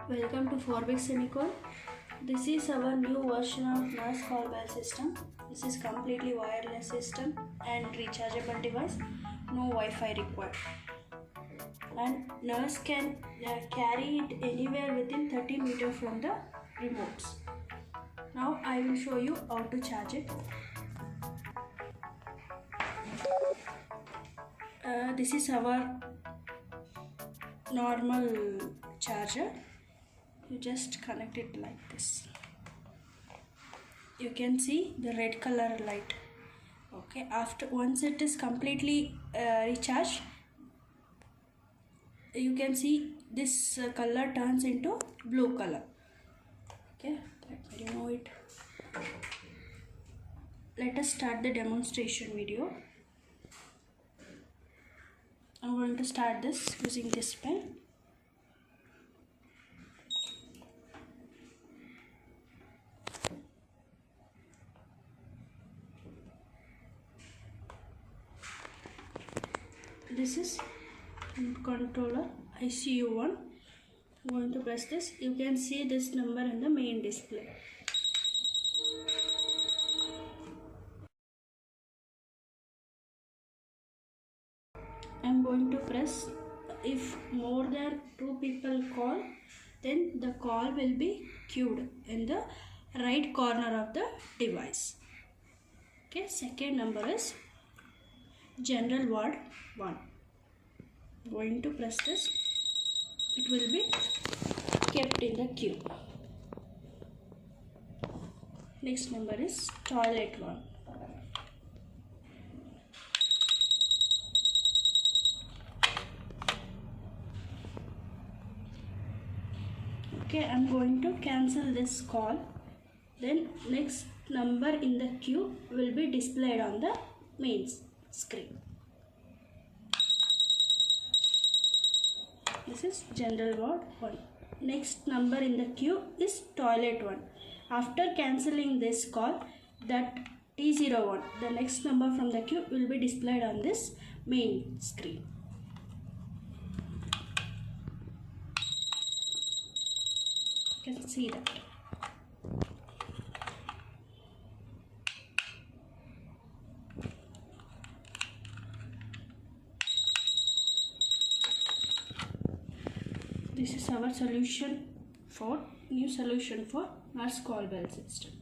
Welcome to FORBIX SEMICON. This is our new version of nurse call bell system. This is completely wireless system and rechargeable device. No Wi-Fi required. And nurse can carry it anywhere within 30 meters from the remotes. Now I will show you how to charge it. This is our normal charger. You just connect it like this. You can see the red color light. Okay, once it is completely recharged, you can see this color turns into blue color. Okay, let me remove it. Let us start the demonstration video. I'm going to start this using this pen. This is controller ICU1. I'm going to press this. You can see this number in the main display. I'm going to press. If more than 2 people call, then the call will be queued in the right corner of the device. Okay, second number is general ward 1. I'm going to press this. It will be kept in the queue. Next number is toilet 1. Okay, I'm going to cancel this call. Then next number in the queue will be displayed on the main screen. This is general ward 1. Next number in the queue is toilet 1. After cancelling this call, that T01, the next number from the queue will be displayed on this main screen. You can see that. This is our new solution for nurse call bell system.